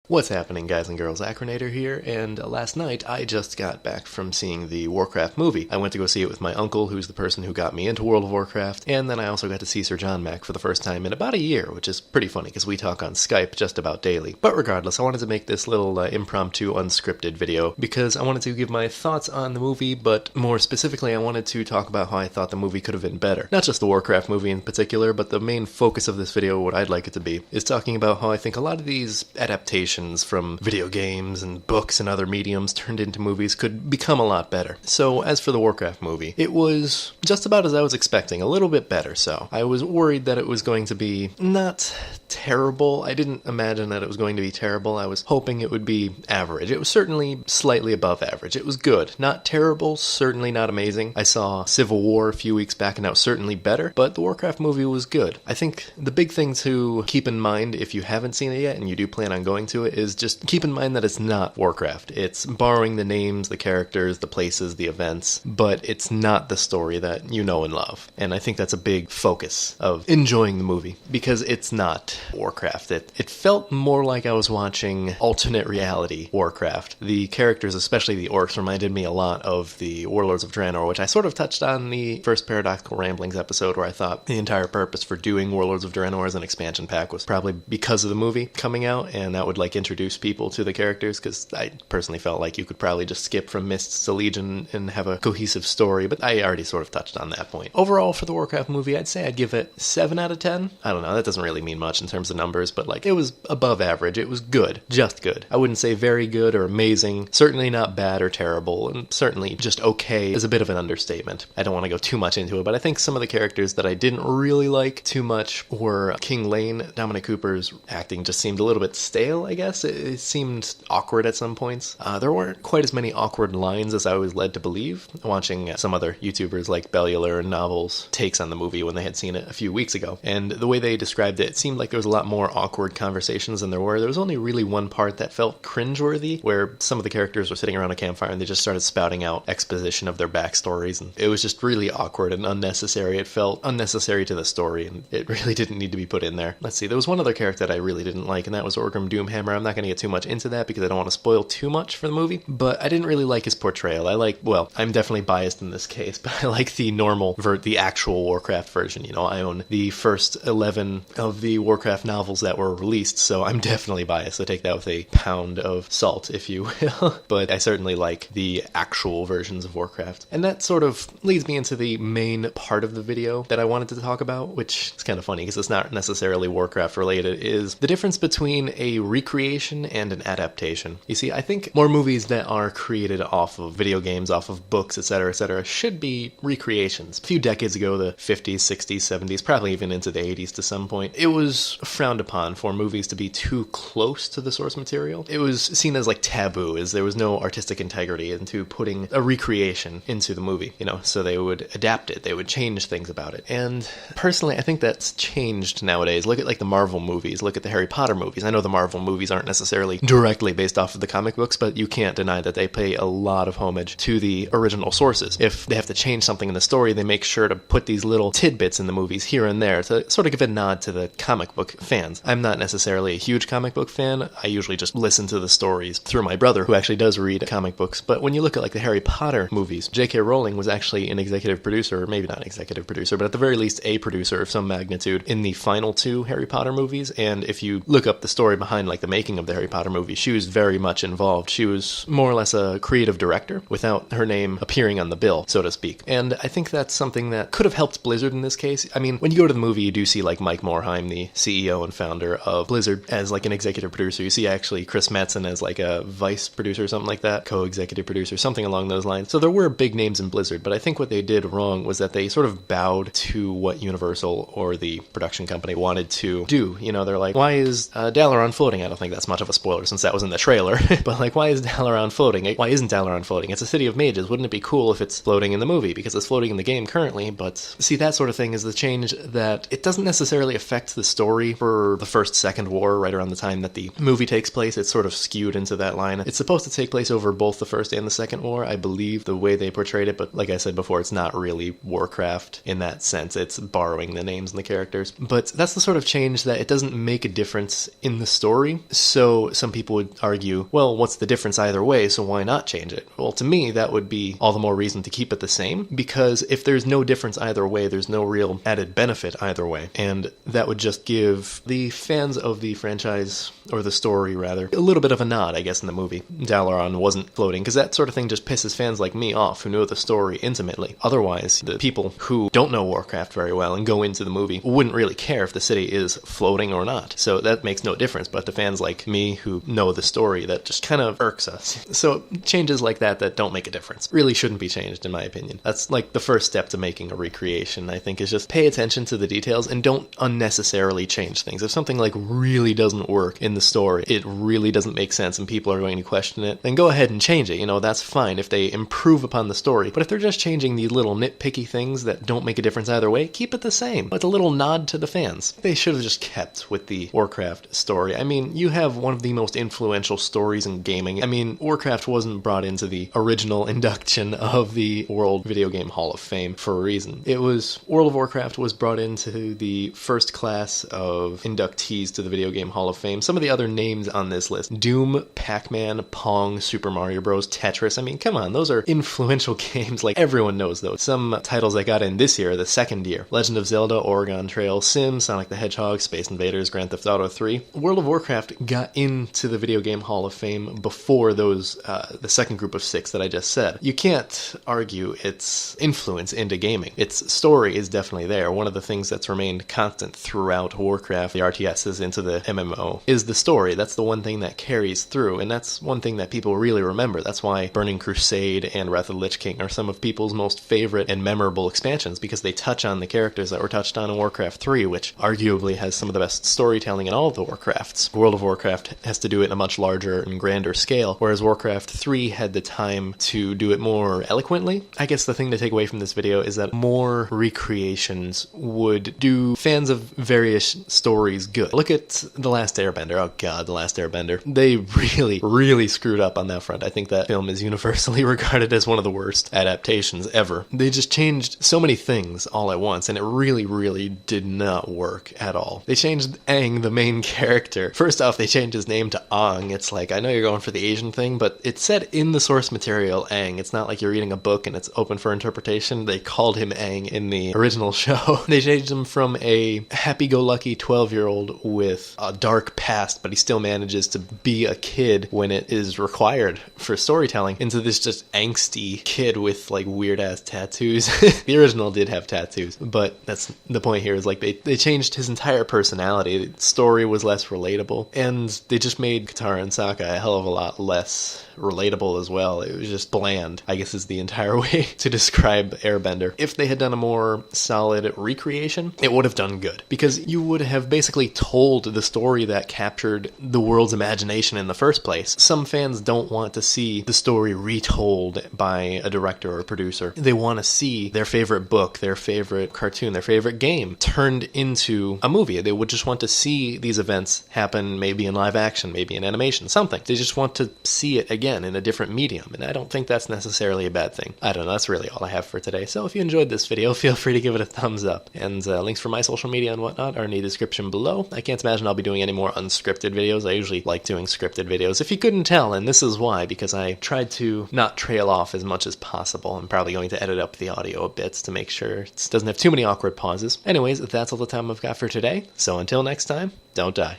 What's happening, guys and girls? Acrinator here, and last night I just got back from seeing the Warcraft movie. I went to go see it with my uncle, who's the person who got me into World of Warcraft, and then I also got to see Sir John Mac for the first time in about a year, which is pretty funny because we talk on Skype just about daily. But regardless, I wanted to make this little impromptu, unscripted video because I wanted to give my thoughts on the movie, but more specifically, I wanted to talk about how I thought the movie could have been better. Not just the Warcraft movie in particular, but the main focus of this video, what I'd like it to be, is talking about how I think a lot of these adaptations from video games and books and other mediums turned into movies could become a lot better. So as for the Warcraft movie, it was just about as I was expecting, a little bit better so. I was worried that it was going to be not terrible. I didn't imagine that it was going to be terrible. I was hoping it would be average. It was certainly slightly above average. It was good. Not terrible, certainly not amazing. I saw Civil War a few weeks back and that was certainly better, but the Warcraft movie was good. I think the big thing to keep in mind if you haven't seen it yet and you do plan on going to it is just keep in mind that it's not Warcraft. It's borrowing the names, the characters, the places, the events, but it's not the story that you know and love. And I think that's a big focus of enjoying the movie, because it's not Warcraft. It felt more like I was watching alternate reality Warcraft. The characters, especially the orcs, reminded me a lot of the Warlords of Draenor, which I sort of touched on in the first Paradoxical Ramblings episode, where I thought the entire purpose for doing Warlords of Draenor as an expansion pack was probably because of the movie coming out, and that would introduce people to the characters, because I personally felt like you could probably just skip from Mists to Legion and have a cohesive story, but I already sort of touched on that point. Overall, for the Warcraft movie, I'd say I'd give it 7 out of 10. I don't know, that doesn't really mean much in terms of numbers, but it was above average. It was good, just good. I wouldn't say very good or amazing, certainly not bad or terrible, and certainly just okay is a bit of an understatement. I don't want to go too much into it, but I think some of the characters that I didn't really like too much were King Lane. Dominic Cooper's acting just seemed a little bit stale, I guess. It seemed awkward at some points. There weren't quite as many awkward lines as I was led to believe, watching some other YouTubers like Bellular and Novels takes on the movie when they had seen it a few weeks ago. And the way they described it, it seemed like there was a lot more awkward conversations than there were. There was only really one part that felt cringeworthy, where some of the characters were sitting around a campfire and they just started spouting out exposition of their backstories, and it was just really awkward and unnecessary. It felt unnecessary to the story, and it really didn't need to be put in there. Let's see, there was one other character that I really didn't like, and that was Orgrim Doomhammer. I'm not going to get too much into that because I don't want to spoil too much for the movie, but I didn't really like his portrayal. I'm definitely biased in this case, but I like the the actual Warcraft version. I own the first 11 of the Warcraft novels that were released, so I'm definitely biased, so take that with a pound of salt, if you will. But I certainly like the actual versions of Warcraft. And that sort of leads me into the main part of the video that I wanted to talk about, which is kind of funny because it's not necessarily Warcraft related, is the difference between a recreation and an adaptation. You see, I think more movies that are created off of video games, off of books, etc., should be recreations. A few decades ago, the 50s, 60s, 70s, probably even into the 80s to some point, it was frowned upon for movies to be too close to the source material. It was seen as taboo, as there was no artistic integrity into putting a recreation into the movie, so they would adapt it, they would change things about it. And personally, I think that's changed nowadays. Look at the Marvel movies, look at the Harry Potter movies. I know the Marvel movies aren't necessarily directly based off of the comic books, but you can't deny that they pay a lot of homage to the original sources. If they have to change something in the story, they make sure to put these little tidbits in the movies here and there to sort of give a nod to the comic book fans. I'm not necessarily a huge comic book fan. I usually just listen to the stories through my brother, who actually does read comic books. But when you look at the Harry Potter movies, J.K. Rowling was actually an executive producer, or maybe not an executive producer, but at the very least a producer of some magnitude in the final 2 Harry Potter movies. And if you look up the story behind the making of the Harry Potter movie, she was very much involved. She was more or less a creative director without her name appearing on the bill, so to speak. And I think that's something that could have helped Blizzard in this case. I mean, when you go to the movie, you do see Mike Morhaime, the CEO and founder of Blizzard, as an executive producer. You see actually Chris Mattson as a vice producer or something like that, co-executive producer, something along those lines. So there were big names in Blizzard, but I think what they did wrong was that they sort of bowed to what Universal or the production company wanted to do. They're why is Dalaran floating? I don't think that's much of a spoiler since that was in the trailer, but why is Dalaran floating? Why isn't Dalaran floating? It's a city of mages. Wouldn't it be cool if it's floating in the movie? Because it's floating in the game currently, but see, that sort of thing is the change that it doesn't necessarily affect the story story for the Second War, right around the time that the movie takes place. It's sort of skewed into that line. It's supposed to take place over both the First and the Second War, I believe, the way they portrayed it, but like I said before, it's not really Warcraft in that sense. It's borrowing the names and the characters. But that's the sort of change that it doesn't make a difference in the story. So some people would argue, well, what's the difference either way, so why not change it? Well, to me, that would be all the more reason to keep it the same, because if there's no difference either way, there's no real added benefit either way. And that would just give the fans of the franchise, or the story rather, a little bit of a nod, I guess, in the movie. Dalaran wasn't floating, because that sort of thing just pisses fans like me off who know the story intimately. Otherwise, the people who don't know Warcraft very well and go into the movie wouldn't really care if the city is floating or not. So that makes no difference, but the fans like me who know the story, that just kind of irks us. So changes like that don't make a difference really shouldn't be changed, in my opinion. That's like the first step to making a recreation, I think, is just pay attention to the details and don't unnecessarily change things. If something like really doesn't work in the story, it really doesn't make sense and people are going to question it, then go ahead and change it. That's fine if they improve upon the story. But if they're just changing these little nitpicky things that don't make a difference either way, keep it the same. It's a little nod to the fans. They should have just kept with the Warcraft story. I mean, you have one of the most influential stories in gaming. I mean, Warcraft wasn't brought into the original induction of the World Video Game Hall of Fame for a reason. World of Warcraft was brought into the first class of inductees to the Video Game Hall of Fame. Some of the other names on this list: Doom, Pac-Man, Pong, Super Mario Bros., Tetris. I mean, come on, those are influential games, like everyone knows those. Some titles that got in this year, the second year: Legend of Zelda, Oregon Trail, Sims, Sonic the Hedgehog, Space Invaders, Grand Theft Auto 3. World of Warcraft got into the Video Game Hall of Fame before those, the second group of 6 that I just said. You can't argue its influence into gaming. Its story is definitely there. One of the things that's remained constant throughout Warcraft, the RTSs into the MMO, is the story. That's the one thing that carries through, and that's one thing that people really remember. That's why Burning Crusade and Wrath of the Lich King are some of people's most favorite and memorable expansions, because they touch on the characters that were touched on in Warcraft 3, which arguably has some of the best storytelling in all of the Warcrafts. World of Warcraft has to do it in a much larger and grander scale, whereas Warcraft 3 had the time to do it more eloquently. I guess the thing to take away from this video is that more recreations would do fans of various stories good. Look at The Last Airbender. Oh god, The Last Airbender. They really screwed up on that front. I think that film is universally regarded as one of the worst adaptations ever. They just changed so many things all at once, and it really did not work at all. They changed Aang, the main character. First off, they changed his name to Aang. It's like, I know you're going for the Asian thing, but it said in the source material Aang. It's not like you're reading a book and it's open for interpretation. They called him Aang in the original show. They changed him from a happy-go-lucky 12-year-old with a dark past, but he still manages to be a kid when it is required for storytelling, into this just angsty kid with like weird-ass tattoos. The original did have tattoos, but that's the point here, is like they changed his entire personality. The story was less relatable, and they just made Katara and Sokka a hell of a lot less relatable as well. It was just bland, I guess is the entire way to describe Airbender. If they had done a more solid recreation, it would have done good, because you would have basically told the story that captured the world's imagination in the first place. Some fans don't want to see the story retold by a director or a producer. They want to see their favorite book, their favorite cartoon, their favorite game turned into a movie. They would just want to see these events happen, maybe in live action, maybe in animation, something. They just want to see it again in a different medium, and I don't think that's necessarily a bad thing. I don't know, that's really all I have for today. So if you enjoyed this video, feel free to give it a thumbs up, and links for my social media and whatnot are in the description below. I can't imagine I'll be doing any more unscripted videos. I usually like doing scripted videos, if you couldn't tell, and this is why, because I tried to not trail off as much as possible. I'm probably going to edit up the audio a bit to make sure it doesn't have too many awkward pauses. Anyways, that's all the time I've got for today, so until next time, don't die.